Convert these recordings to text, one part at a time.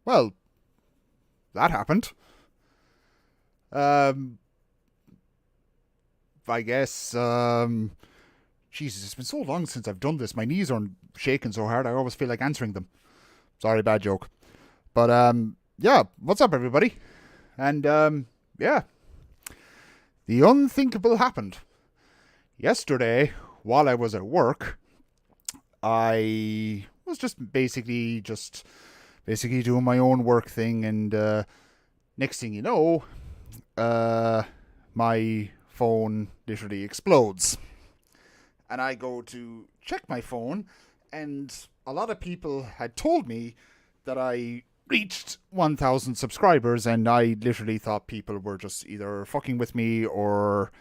Well, that happened. Um, I guess, Jesus, it's been so long since I've done this. My knees are shaking so hard I always feel like answering them. Sorry, bad joke. But, yeah, what's up, everybody? And, yeah, the unthinkable happened. Yesterday, while I was at work, I was basically doing my own work thing, and next thing you know, my phone literally explodes. And I go to check my phone, and a lot of people had told me that I reached 1,000 subscribers, and I literally thought people were just either fucking with me or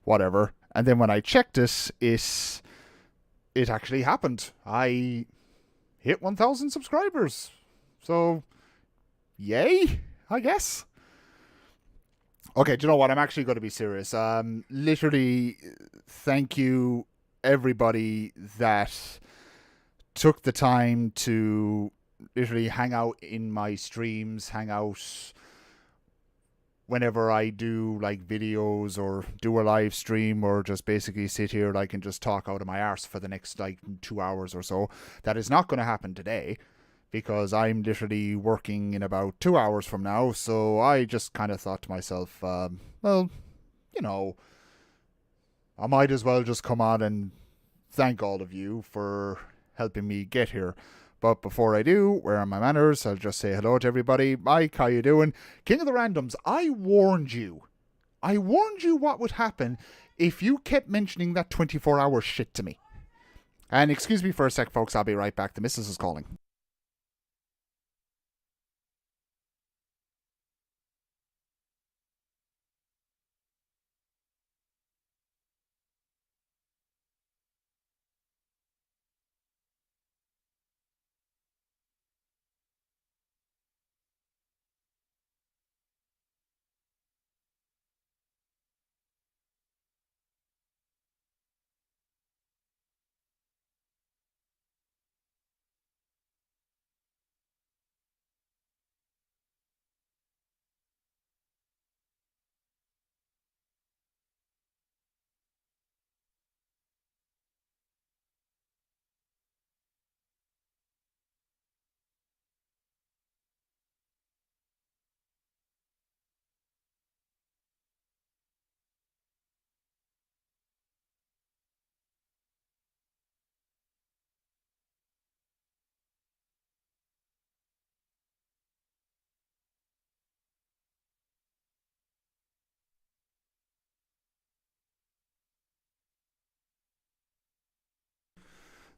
whatever. And then when I checked it actually happened. I hit 1,000 subscribers. So, yay, I guess. Okay, do you know what? I'm actually going to be serious. Literally, thank you, everybody that took the time to literally hang out in my streams, hang out whenever I do like videos or do a live stream or just basically sit here like and just talk out of my arse for the next like 2 hours or so. That is not going to happen today because I'm literally working in about 2 hours from now. So I just kind of thought to myself, well, you know, I might as well just come on and thank all of you for helping me get here. But before I do, where are my manners? I'll just say hello to everybody. Mike, how you doing? King of the Randoms, I warned you. I warned you what would happen if you kept mentioning that 24-hour shit to me. And excuse me for a sec, folks. I'll be right back. The missus is calling.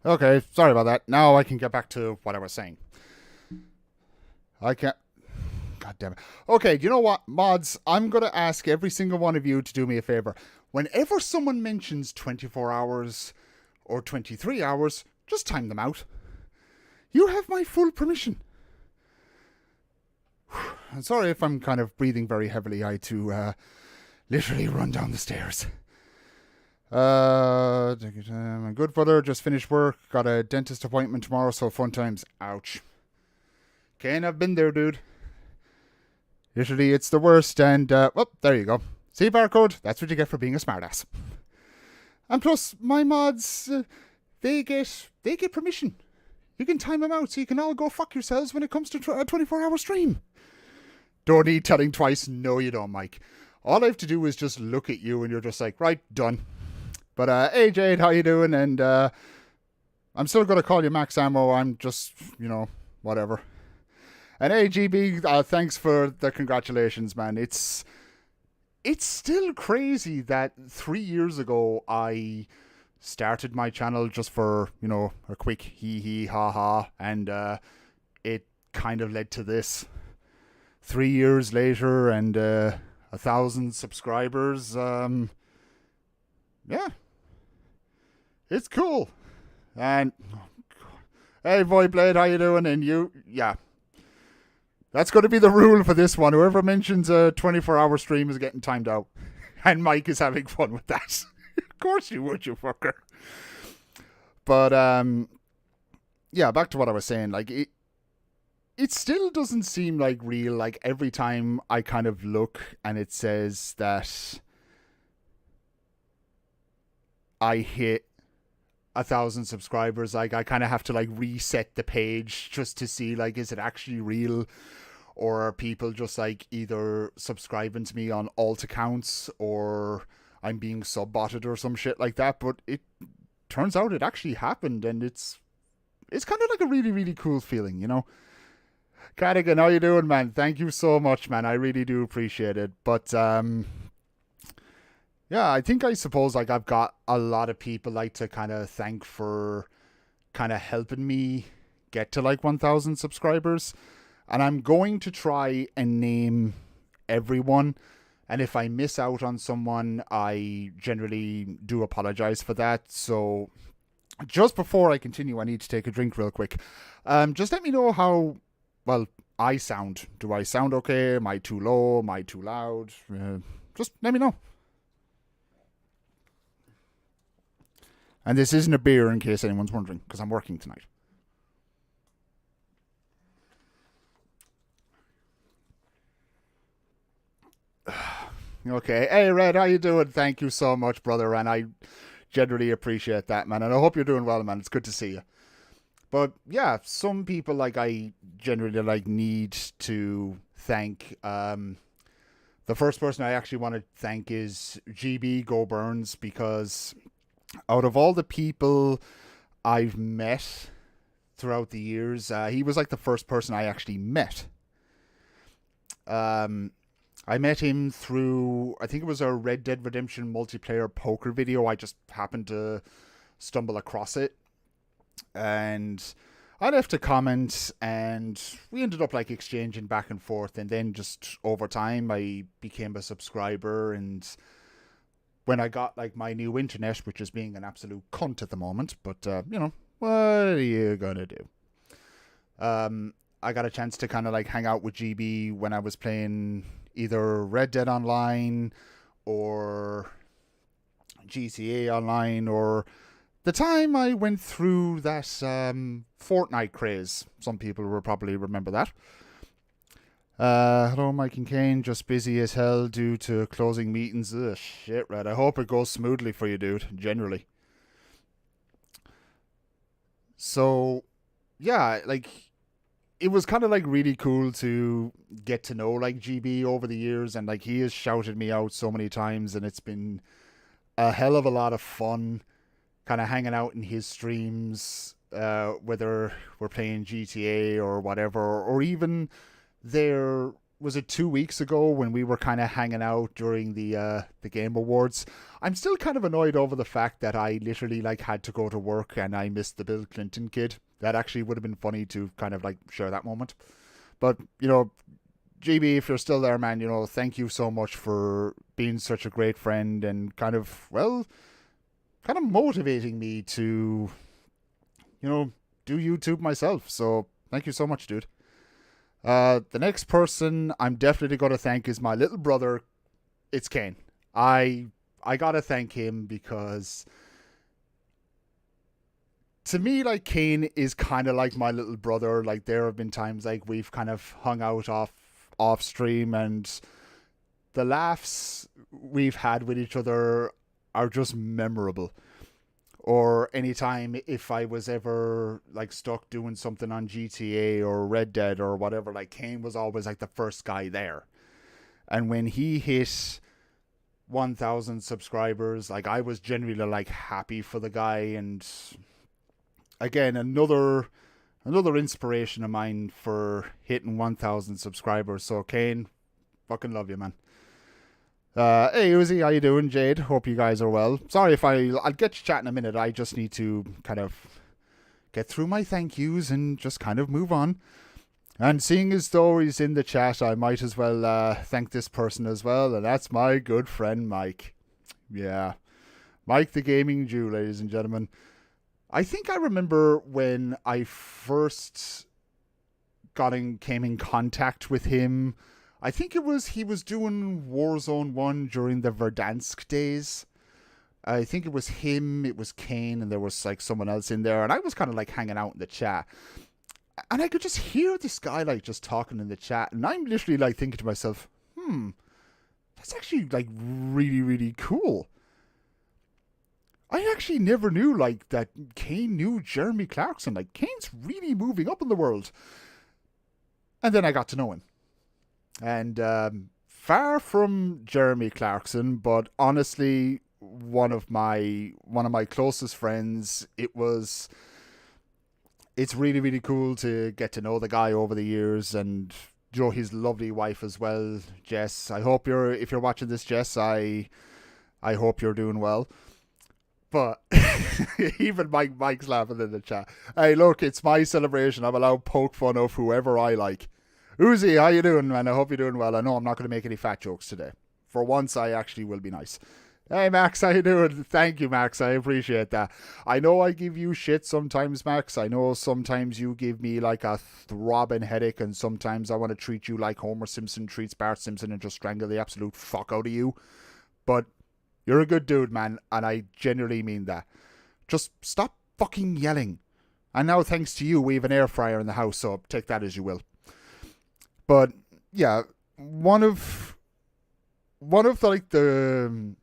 Okay, sorry about that. Now I can get back to what I was saying. I can't. God damn it. Okay, you know what, mods? I'm going to ask every single one of you to do me a favor. Whenever someone mentions 24 hours or 23 hours, just time them out. You have my full permission. I'm sorry if I'm kind of breathing very heavily. I had to literally run down the stairs. I'm good, brother. Just finished work. Got a dentist appointment tomorrow, so fun times. Ouch. Kane, I've been there, dude. Literally, it's the worst, and, well, there you go. See, barcode? That's what you get for being a smartass. And plus, my mods, they get permission. You can time them out so you can all go fuck yourselves when it comes to a 24-hour stream. Don't need telling twice. No, you don't, Mike. All I have to do is just look at you and you're just like, right, done. But, hey, Jade, how you doing? And, I'm still going to call you Max Ammo. I'm just, whatever. And hey, GB, thanks for the congratulations, man. It's still crazy that 3 years ago I started my channel just for, a quick hee ha ha, and it kind of led to this. 3 years later and 1,000 subscribers, yeah. It's cool. And, hey, Voidblade, how you doing? And you, yeah. That's going to be the rule for this one. Whoever mentions a 24-hour stream is getting timed out. And Mike is having fun with that. Of course you would, you fucker. But, yeah, back to what I was saying. Like, it still doesn't seem like real. Like every time I kind of look and it says that I hit 1,000 subscribers, like I kind of have to like reset the page just to see like is it actually real, or are people just like either subscribing to me on alt accounts or I'm being subbotted or some shit like that. But it turns out it actually happened, and it's kind of like a really really cool feeling, you know. Cardigan, how you doing, man? Thank you so much, man. I really do appreciate it. But yeah, I suppose like I've got a lot of people like to kind of thank for kind of helping me get to like 1,000 subscribers. And I'm going to try and name everyone. And if I miss out on someone, I generally do apologize for that. So just before I continue, I need to take a drink real quick. Just let me know how, well, I sound. Do I sound okay? Am I too low? Am I too loud? Just let me know. And this isn't a beer in case anyone's wondering, because I'm working tonight. Okay. Hey, Red, how you doing? Thank you so much, brother. And I generally appreciate that, man. And I hope you're doing well, man. It's good to see you. But yeah, some people like I generally like need to thank. The first person I actually want to thank is GB Go Burns, because out of all the people I've met throughout the years, he was like the first person I actually met. I met him through, I think it was a Red Dead Redemption multiplayer poker video. I just happened to stumble across it, and I left a comment, and we ended up like exchanging back and forth. And then just over time, I became a subscriber. And when I got like my new internet, which is being an absolute cunt at the moment, but you know, what are you gonna do? I got a chance to kind of like hang out with GB when I was playing either Red Dead Online or GTA Online, or the time I went through that Fortnite craze. Some people will probably remember that. Hello, Mike and Kane. Just busy as hell due to closing meetings. Ugh, shit, Red. I hope it goes smoothly for you, dude, generally. So, yeah, like, it was kind of like really cool to get to know like GB over the years, and like he has shouted me out so many times, and it's been a hell of a lot of fun kind of hanging out in his streams, whether we're playing GTA or whatever, or even there was it 2 weeks ago when we were kind of hanging out during the Game Awards. I'm still kind of annoyed over the fact that I literally like had to go to work and I missed the Bill Clinton kid. That actually would have been funny to kind of like share that moment. But you know, GB, if you're still there, man, you know, thank you so much for being such a great friend and kind of, well, kind of motivating me to, you know, do YouTube myself. So thank you so much, dude. The next person I'm definitely going to thank is my little brother. It's Kane. I gotta thank him because to me, like, Kane is kind of like my little brother. Like, there have been times like we've kind of hung out off stream, and the laughs we've had with each other are just memorable. Or anytime if I was ever like stuck doing something on GTA or Red Dead or whatever, like Kane was always like the first guy there. And when he hit 1,000 subscribers, like I was genuinely like happy for the guy. And again, another inspiration of mine for hitting 1,000 subscribers. So Kane, fucking love you, man. Hey Uzi, how you doing? Jade, hope you guys are well. Sorry if I'll get you chat in a minute. I just need to kind of get through my thank yous and just kind of move on. And seeing as though he's in the chat, I might as well thank this person as well, and that's my good friend Mike. Yeah, Mike the Gaming Jew, ladies and gentlemen. I think I remember when I first came in contact with him. I think it was he was doing Warzone 1 during the Verdansk days. I think it was him, it was Kane, and there was like someone else in there, and I was kind of like hanging out in the chat. And I could just hear this guy like just talking in the chat, and I'm literally like thinking to myself, that's actually like really, really cool. I actually never knew like that Kane knew Jeremy Clarkson. Like Kane's really moving up in the world. And then I got to know him. And far from Jeremy Clarkson, but honestly one of my closest friends. It's really, really cool to get to know the guy over the years, and his lovely wife as well, Jess. I hope if you're watching this, Jess, I hope you're doing well. But even Mike's laughing in the chat. Hey, look, it's my celebration. I'm allowed to poke fun of whoever I like. Uzi, how you doing, man? I hope you're doing well. I know I'm not going to make any fat jokes today. For once, I actually will be nice. Hey, Max, how you doing? Thank you, Max. I appreciate that. I know I give you shit sometimes, Max. I know sometimes you give me like a throbbing headache, and sometimes I want to treat you like Homer Simpson treats Bart Simpson and just strangle the absolute fuck out of you. But you're a good dude, man, and I genuinely mean that. Just stop fucking yelling. And now, thanks to you, we have an air fryer in the house, so take that as you will. But yeah, one of like the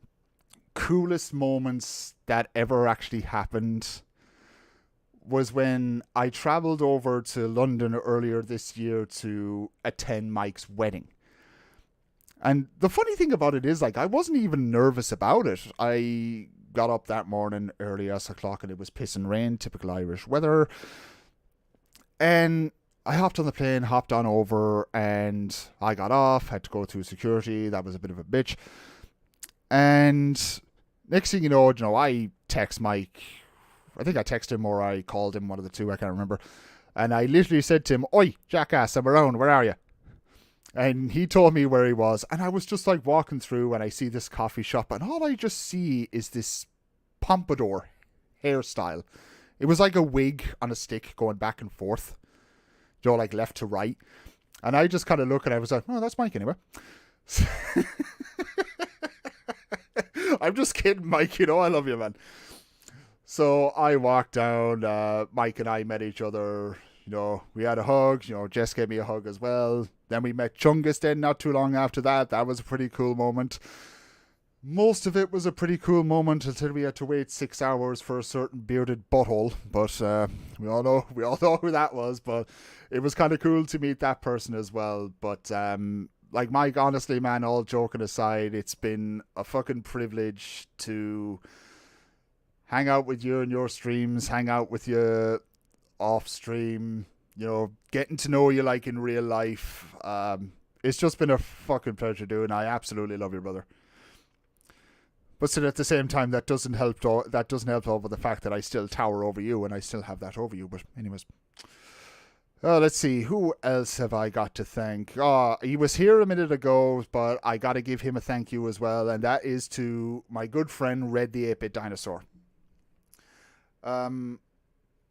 coolest moments that ever actually happened was when I travelled over to London earlier this year to attend Mike's wedding. And the funny thing about it is, like, I wasn't even nervous about it. I got up that morning early as o'clock and it was pissing rain, typical Irish weather. And I hopped on the plane, hopped on over, and I got off, had to go through security. That was a bit of a bitch. And next thing you know, I text Mike. I think I texted him or I called him, one of the two, I can't remember. And I literally said to him, "Oi, jackass, I'm around, where are you?" And he told me where he was, and I was just like walking through and I see this coffee shop, and all I just see is this pompadour hairstyle. It was like a wig on a stick going back and forth, like left to right. And I just kind of look and I was like, "Oh, that's Mike anyway." I'm just kidding, Mike, I love you, man. So I walked down, Mike and I met each other, we had a hug, Jess gave me a hug as well. Then we met Chungus then not too long after that. That was a pretty cool moment. Most of it was a pretty cool moment until we had to wait 6 hours for a certain bearded butthole. But we all know who that was. But it was kind of cool to meet that person as well. But like Mike, honestly, man, all joking aside, it's been a fucking privilege to hang out with you in your streams, hang out with you off stream, getting to know you like in real life. It's just been a fucking pleasure doing. I absolutely love you, brother. But still, at the same time, that doesn't help over the fact that I still tower over you and I still have that over you. But anyways, let's see, who else have I got to thank? He was here a minute ago, but I got to give him a thank you as well, and that is to my good friend Red the 8-Bit Dinosaur.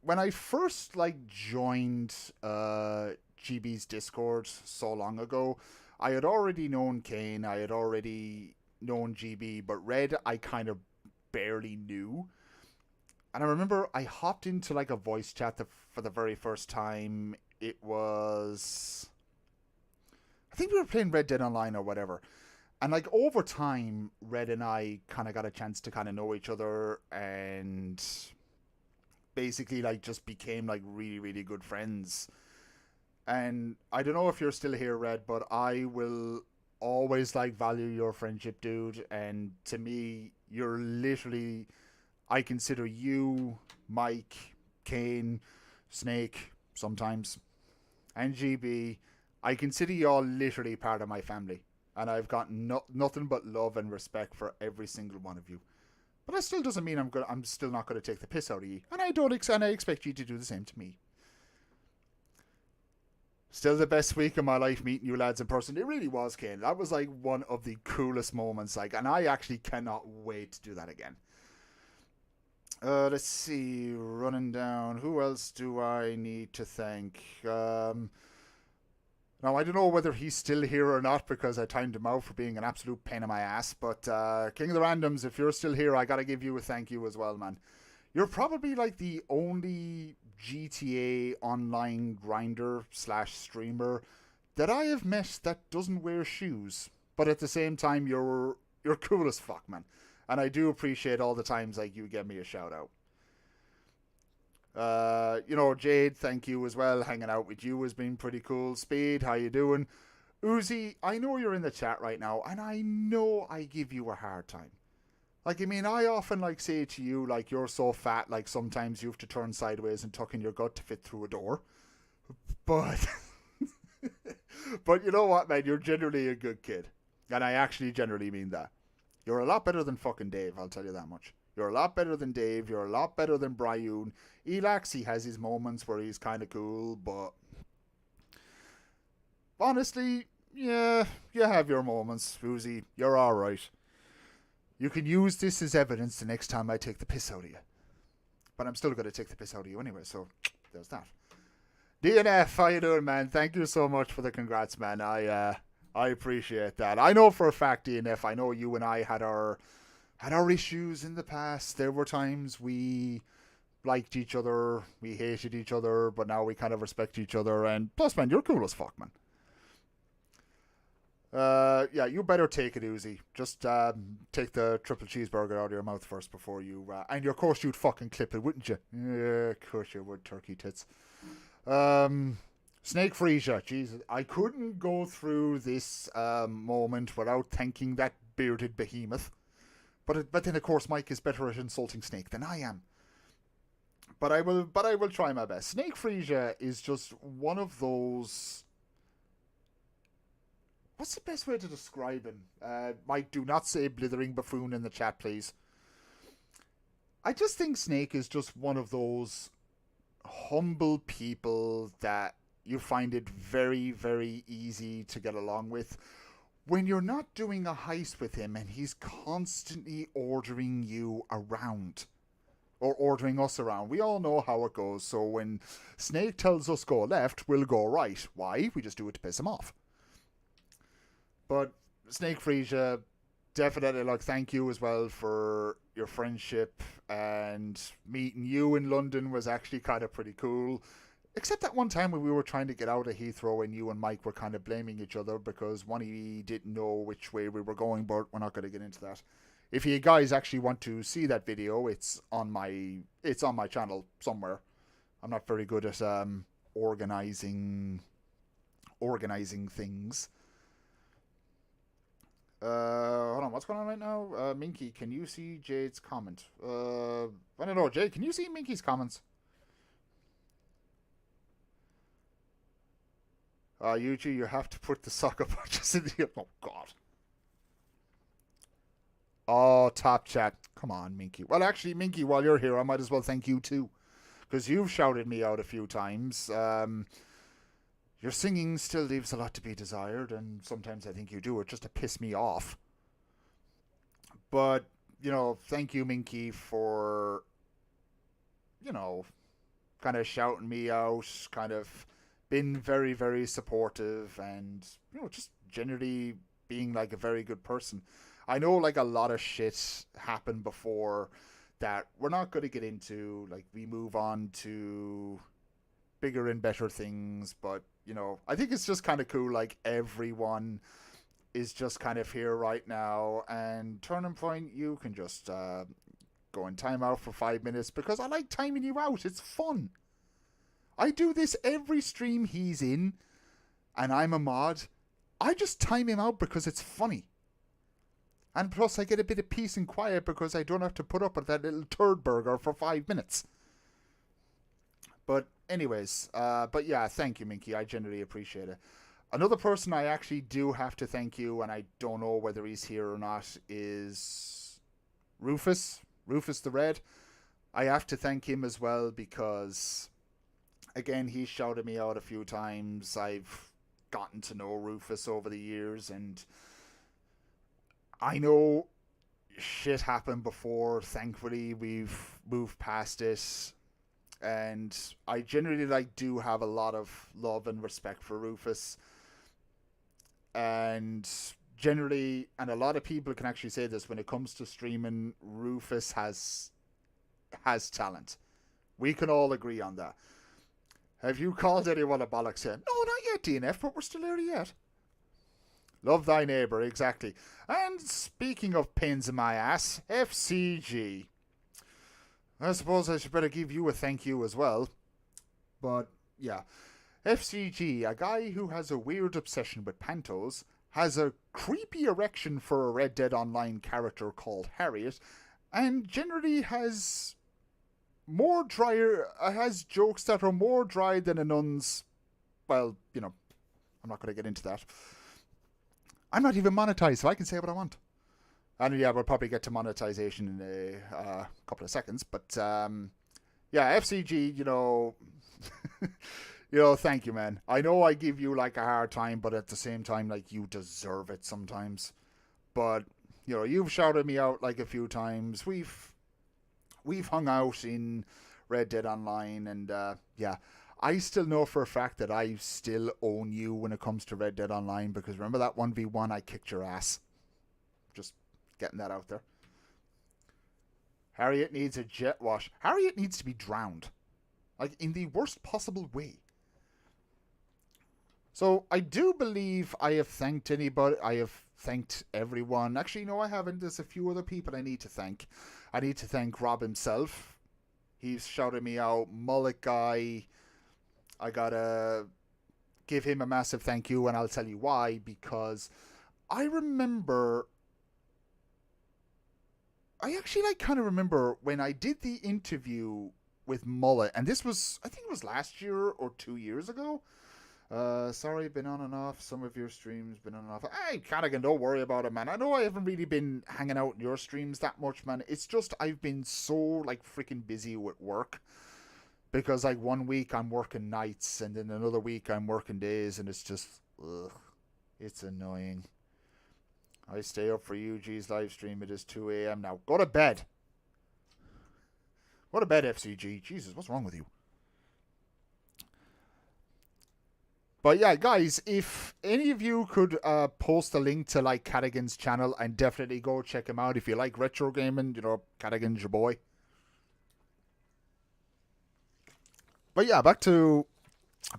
When I first joined GB's Discord so long ago, I had already known Kane, I had already known GB, but Red I kind of barely knew. And I remember I hopped into a voice chat for the very first time. It was, I think we were playing Red Dead Online or whatever. And over time, Red and I kind of got a chance to kind of know each other, and basically just became really, really good friends. And I don't know if you're still here, Red, but I will always value your friendship, dude. And to me, you're literally, I consider you, Mike, Kane, Snake sometimes, and GB, I consider you all literally part of my family. And I've got nothing but love and respect for every single one of you. But that still doesn't mean I'm still not going to take the piss out of you. And I expect you to do the same to me. Still the best week of my life meeting you lads in person. It really was, Kane. That was one of the coolest moments. And I actually cannot wait to do that again. Let's see. Running down. Who else do I need to thank? Now, I don't know whether he's still here or not because I timed him out for being an absolute pain in my ass. But King of the Randoms, if you're still here, I got to give you a thank you as well, man. You're probably the only GTA online grinder slash streamer that I have met that doesn't wear shoes. But at the same time, you're cool as fuck, man. And I do appreciate all the times like you give me a shout out. Jade, thank you as well. Hanging out with you has been pretty cool. Speed, how you doing? Uzi, I know you're in the chat right now, and I know I give you a hard time. Like, I mean, I often, like, say to you, like, you're so fat, like, sometimes you have to turn sideways and tuck in your gut to fit through a door. But, but you know what, man? You're generally a good kid. And I actually generally mean that. You're a lot better than fucking Dave, I'll tell you that much. You're a lot better than Dave. You're a lot better than Brian. Elax, he has his moments where he's kind of cool, but honestly, yeah, you have your moments, Uzi. You're alright. You can use this as evidence the next time I take the piss out of you. But I'm still going to take the piss out of you anyway, so there's that. DNF, how you doing, man? Thank you so much for the congrats, man. I appreciate that. I know for a fact, DNF, I know you and I had our issues in the past. There were times we liked each other, we hated each other, but now we kind of respect each other. And plus, man, you're cool as fuck, man. Yeah, you better take it, Uzi. Just take the triple cheeseburger out of your mouth first before you... and of course you'd fucking clip it, wouldn't you? Yeah, of course you would, turkey tits. Snake Frisia, Jesus. I couldn't go through this moment without thanking that bearded behemoth. But then, of course, Mike is better at insulting Snake than I am. But I will try my best. Snake Frisia is just one of those... What's the best way to describe him? Mike, do not say blithering buffoon in the chat, please. I just think Snake is just one of those humble people that you find it very, very easy to get along with. When you're not doing a heist with him and he's constantly ordering you around. Or ordering us around. We all know how it goes. So when Snake tells us go left, we'll go right. Why? We just do it to piss him off. But Snake Frisia, definitely, like, thank you as well for your friendship, and meeting you in London was actually kind of pretty cool. Except that one time when we were trying to get out of Heathrow and you and Mike were kind of blaming each other because one of you didn't know which way we were going, but we're not going to get into that. If you guys actually want to see that video, it's on my channel somewhere. I'm not very good at organizing things. Hold on, what's going on right now? Minky, can you see Jade's comment? I don't know, Jade, can you see Minky's comments? Yuji, you have to put the soccer punches in the... Oh, God. Oh, top chat. Come on, Minky. Well, actually, Minky, while you're here, I might as well thank you, too. Because you've shouted me out a few times. Your singing still leaves a lot to be desired, and sometimes I think you do it just to piss me off. But, thank you, Minky, for, kind of shouting me out, kind of been very, very supportive, and, just generally being, like, a very good person. I know, like, a lot of shit happened before that we're not going to get into. Like, we move on to bigger and better things, but I think it's just kind of cool, like, everyone is just kind of here right now, and Turning Point, you can just go in timeout for 5 minutes, because I like timing you out. It's fun. I do this every stream he's in, and I'm a mod. I just time him out because it's funny. And plus, I get a bit of peace and quiet because I don't have to put up with that little turd burger for 5 minutes. But anyways, but yeah, thank you, Minky. I genuinely appreciate it. Another person I actually do have to thank you, and I don't know whether he's here or not, is Rufus. Rufus the Red. I have to thank him as well because, again, he shouted me out a few times. I've gotten to know Rufus over the years, and I know shit happened before. Thankfully, we've moved past it. And I generally do have a lot of love and respect for Rufus. And generally, and a lot of people can actually say this, when it comes to streaming, Rufus has talent. We can all agree on that. Have you called anyone a bollocks yet? No, not yet, DNF, but we're still early yet. Love thy neighbour, exactly. And speaking of pains in my ass, FCG. I suppose I should better give you a thank you as well. But, yeah. FCG, a guy who has a weird obsession with pantos, has a creepy erection for a Red Dead Online character called Harriet, and generally has has jokes that are more dry than a nun's. Well, I'm not going to get into that. I'm not even monetized, so I can say what I want. And yeah, we'll probably get to monetization in a couple of seconds. But yeah, FCG, thank you, man. I know I give you like a hard time, but at the same time, like you deserve it sometimes. But you've shouted me out like a few times. We've hung out in Red Dead Online, and yeah, I still know for a fact that I still own you when it comes to Red Dead Online, because remember that 1v1 I kicked your ass. Just getting that out there. Harriet needs a jet wash. Harriet needs to be drowned. Like, in the worst possible way. So, I do believe I have thanked anybody. I have thanked everyone. Actually, no, I haven't. There's a few other people I need to thank. I need to thank Rob himself. He's shouted me out. Mullet Guy. I gotta give him a massive thank you, and I'll tell you why. Because I remember... I actually kind of remember when I did the interview with Mullet, and this was, I think it was last year or 2 years ago. Sorry, been on and off. Some of your streams been on and off. Hey, Cadigan, don't worry about it, man. I know I haven't really been hanging out in your streams that much, man. It's just I've been so, like, freaking busy with work. Because, like, 1 week I'm working nights, and then another week I'm working days, and it's just, ugh. It's annoying. I stay up for UG's live stream. It is 2 a.m. now. Go to bed. Go to bed, FCG. Jesus, what's wrong with you? But yeah, guys, if any of you could post a link to like Cadigan's channel, and definitely go check him out if you like retro gaming. Cadigan's your boy. But yeah, back to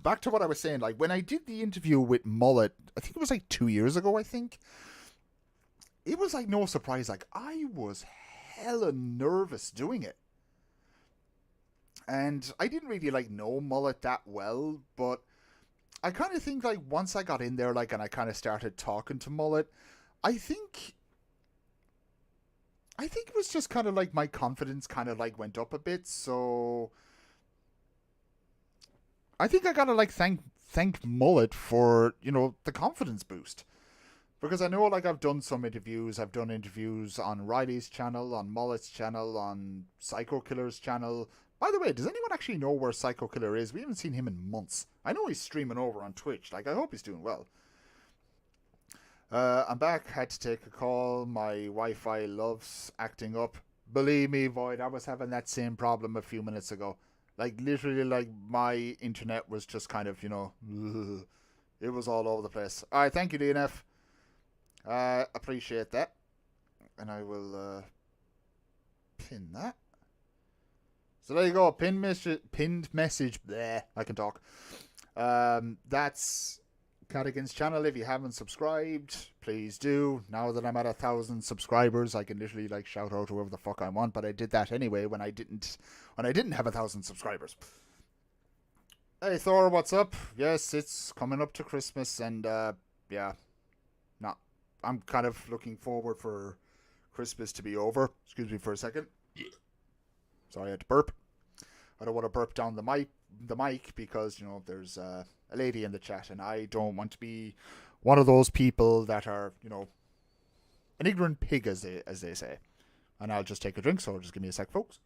what I was saying. Like when I did the interview with Mullet, I think it was like 2 years ago. I think it was like no surprise. Like I was hella nervous doing it, and I didn't really like know Mullet that well, but I kind of think like once I got in there, like, and I kind of started talking to Mullet, I think it was just kind of like my confidence kind of like went up a bit. So I think I gotta like thank Mullet for the confidence boost, because I know like I've done some interviews. I've done interviews on Riley's channel, on Mullet's channel, on Psycho Killer's channel. By the way, does anyone actually know where Psycho Killer is? We haven't seen him in months. I know he's streaming over on Twitch. Like, I hope he's doing well. I'm back. Had to take a call. My Wi-Fi loves acting up. Believe me, Void, I was having that same problem a few minutes ago. Like, literally, like, my internet was just kind of, it was all over the place. Alright, thank you, DNF. Appreciate that. And I will pin that. So there you go, pinned message. Bleh, I can talk. That's Cadigan's channel. If you haven't subscribed, please do. Now that I'm at 1,000 subscribers, I can literally like shout out whoever the fuck I want. But I did that anyway when I didn't have 1,000 subscribers. Hey Thor, what's up? Yes, it's coming up to Christmas, and yeah, I'm kind of looking forward for Christmas to be over. Excuse me for a second. Sorry, I had to burp. I don't want to burp down the mic because, there's a lady in the chat, and I don't want to be one of those people that are, an ignorant pig, as they say. And I'll just take a drink, so just give me a sec, folks.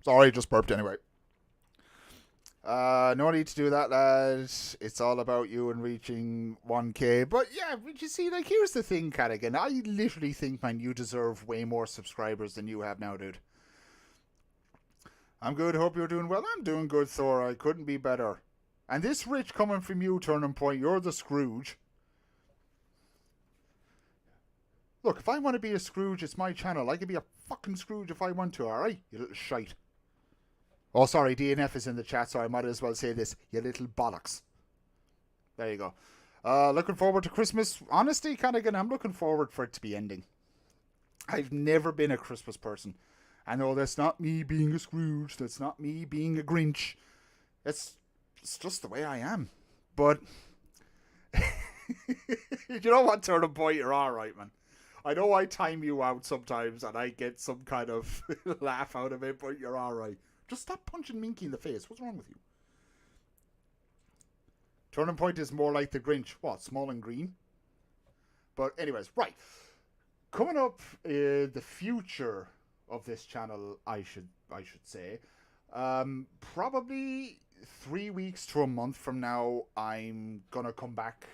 Sorry, just burped anyway. No need to do that, lads. It's all about you and reaching 1K. But yeah, you see, like, here's the thing, Cadigan. I literally think, man, you deserve way more subscribers than you have now, dude. I'm good. Hope you're doing well. I'm doing good, Thor. I couldn't be better. And this rich coming from you, Turning Point, you're the Scrooge. Look, if I want to be a Scrooge, it's my channel. I can be a fucking Scrooge if I want to, alright? You little shite. Oh, sorry, DNF is in the chat, so I might as well say this. You little bollocks. There you go. Looking forward to Christmas. Honestly, kind of, I'm looking forward for it to be ending. I've never been a Christmas person. I know that's not me being a Scrooge. That's not me being a Grinch. It's just the way I am. But you know what, Turtle Boy? You're alright, man. I know I time you out sometimes and I get some kind of laugh out of it, but you're alright. Just stop punching Minky in the face. What's wrong with you? Turning Point is more like the Grinch. What? Small and green? But anyways, right. Coming up, the future of this channel, I should say, probably 3 weeks to a month from now, I'm gonna come back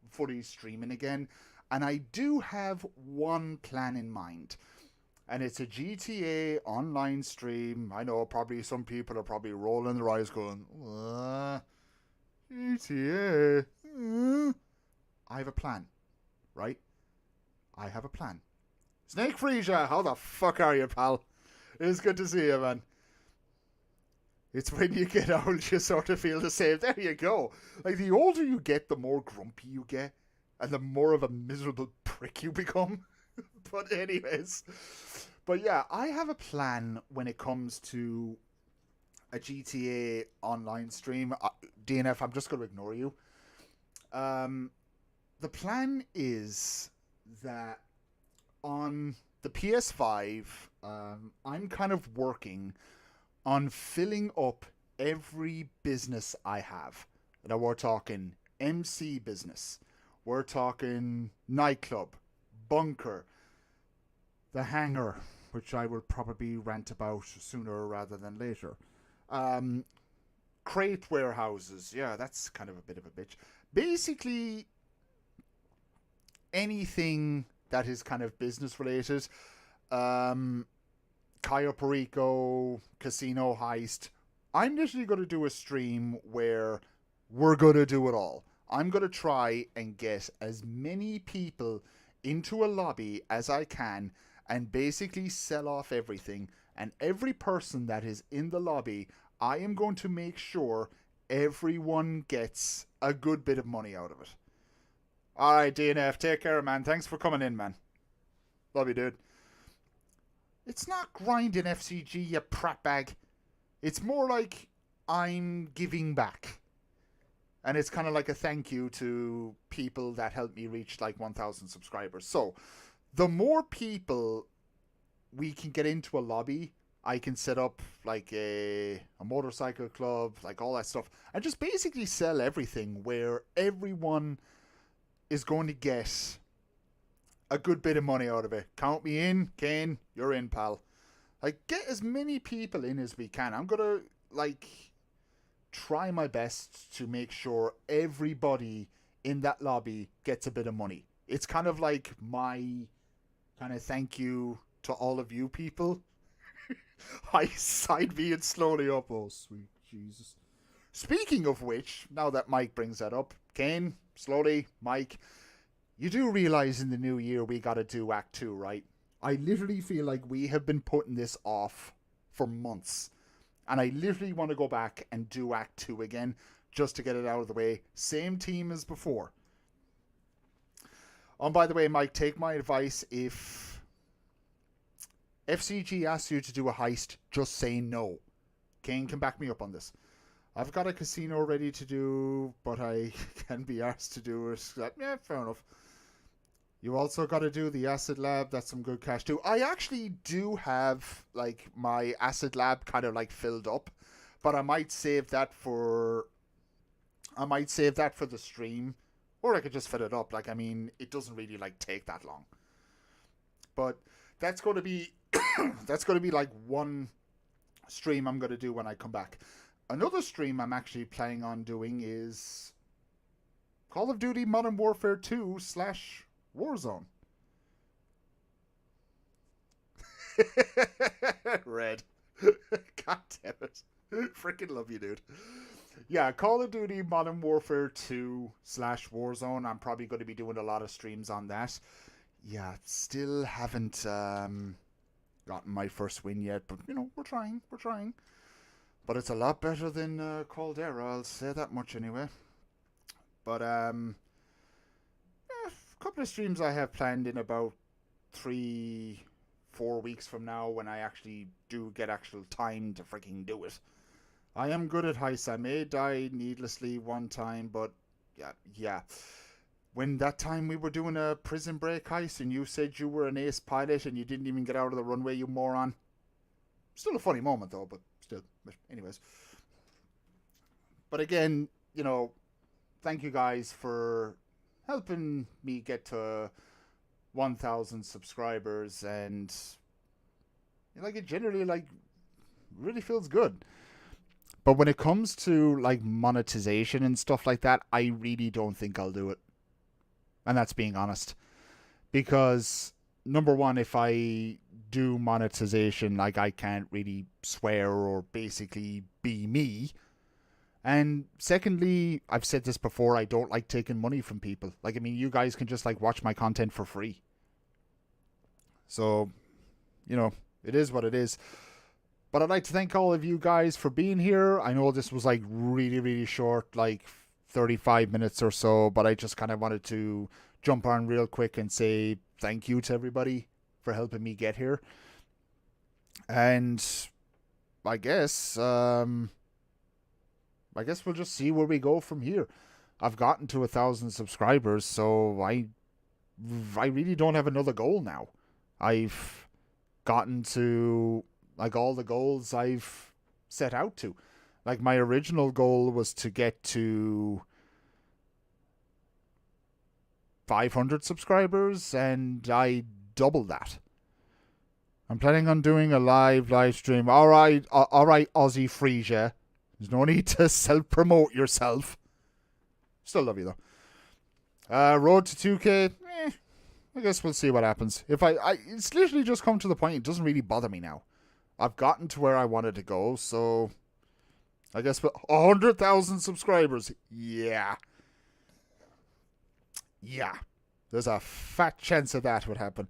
fully streaming again, and I do have one plan in mind, and it's a GTA online stream. I know probably some people are probably rolling their eyes, going, GTA. I have a plan, right? I have a plan. Snake Frisia, how the fuck are you, pal? It's good to see you, man. It's when you get old, you sort of feel the same. There you go. Like, the older you get, the more grumpy you get, and the more of a miserable prick you become. But anyways. But yeah, I have a plan when it comes to a GTA online stream. DNF, I'm just going to ignore you. The plan is that on the PS5, I'm kind of working on filling up every business I have. Now we're talking MC business, we're talking nightclub, bunker, the hangar, which I will probably rant about sooner rather than later. Crate warehouses, yeah, that's kind of a bit of a bitch. Basically, anything that is kind of business related. Cayo Perico, Casino Heist. I'm literally going to do a stream where we're going to do it all. I'm going to try and get as many people into a lobby as I can and basically sell off everything. And every person that is in the lobby, I am going to make sure everyone gets a good bit of money out of it. Alright, DNF, take care, man. Thanks for coming in, man. Love you, dude. It's not grinding FCG, you prat bag. It's more like I'm giving back. And it's kind of like a thank you to people that helped me reach like 1,000 subscribers. So, the more people we can get into a lobby, I can set up like a motorcycle club, like all that stuff. And just basically sell everything where everyone is going to get a good bit of money out of it. Count me in, Kane. You're in, pal. Like, get as many people in as we can. I'm gonna like try my best to make sure everybody in that lobby gets a bit of money. It's kind of like my kind of thank you to all of you people. I side me and slowly up. Oh, sweet Jesus. Speaking of which, now that Mike brings that up, Kane, slowly, Mike, you do realize in the new year we gotta do Act 2, right? I literally feel like we have been putting this off for months. And I literally want to go back and do Act 2 again, just to get it out of the way. Same team as before. By the way, Mike, take my advice. If FCG asks you to do a heist, just say no. Kane can back me up on this. I've got a casino ready to do, but I can be asked to do it. Yeah, fair enough. You also got to do the acid lab. That's some good cash too. I actually do have like my acid lab kind of like filled up, but I might save that for the stream, or I could just fill it up. Like, I mean, it doesn't really like take that long. But that's going to be like one stream I'm going to do when I come back. Another stream I'm actually planning on doing is Call of Duty Modern Warfare 2 / Warzone. Red. God damn it. Freaking love you, dude. Yeah, Call of Duty Modern Warfare 2 / Warzone. I'm probably going to be doing a lot of streams on that. yeah, still haven't gotten my first win yet. But we're trying. We're trying. But it's a lot better than Caldera. I'll say that much anyway. But a couple of streams I have planned in about 3-4 weeks from now, when I actually do get actual time to freaking do it. I am good at heists. I may die needlessly one time, but yeah. When that time we were doing a prison break heist and you said you were an ace pilot and you didn't even get out of the runway, you moron. Still a funny moment though, but still. But anyways. But again, thank you guys for helping me get to 1,000 subscribers, and it generally really feels good. But when it comes to monetization and stuff like that, I really don't think I'll do it. And that's being honest. Because number one, if I do monetization, I can't really swear or basically be me. And secondly, I've said this before, I don't like taking money from people. You guys can just watch my content for free. So, it is what it is. But I'd like to thank all of you guys for being here. I know this was really, really short, 35 minutes or so, but I just kind of wanted to jump on real quick and say thank you to everybody for helping me get here. And I guess we'll just see where we go from here. I've gotten to 1,000 subscribers, so I really don't have another goal now. I've gotten to all the goals I've set out to. My original goal was to get to 500 subscribers, and I doubled that. I'm planning on doing a live stream. All right, Aussie Frisia. There's no need to self-promote yourself. Still love you, though. Road to 2K, I guess we'll see what happens. If it's literally just come to the point, it doesn't really bother me now. I've gotten to where I wanted to go, so I guess 100,000 subscribers. Yeah. There's a fat chance of that would happen.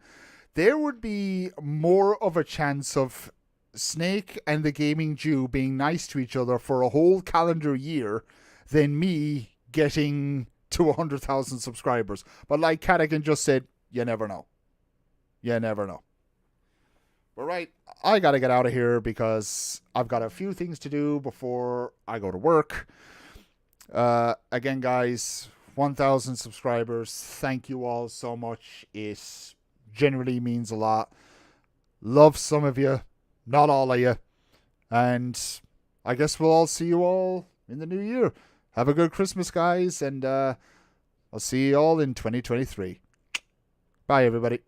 There would be more of a chance of Snake and the Gaming Jew being nice to each other for a whole calendar year than me getting to 100,000 subscribers. But like Cadigan just said, you never know. You never know. But right, I gotta get out of here because I've got a few things to do before I go to work. Again, guys, 1,000 subscribers. Thank you all so much. It generally means a lot. Love some of you, not all of you. And I guess we'll all see you all in the new year. Have a good Christmas, guys, and I'll see you all in 2023. Bye, everybody.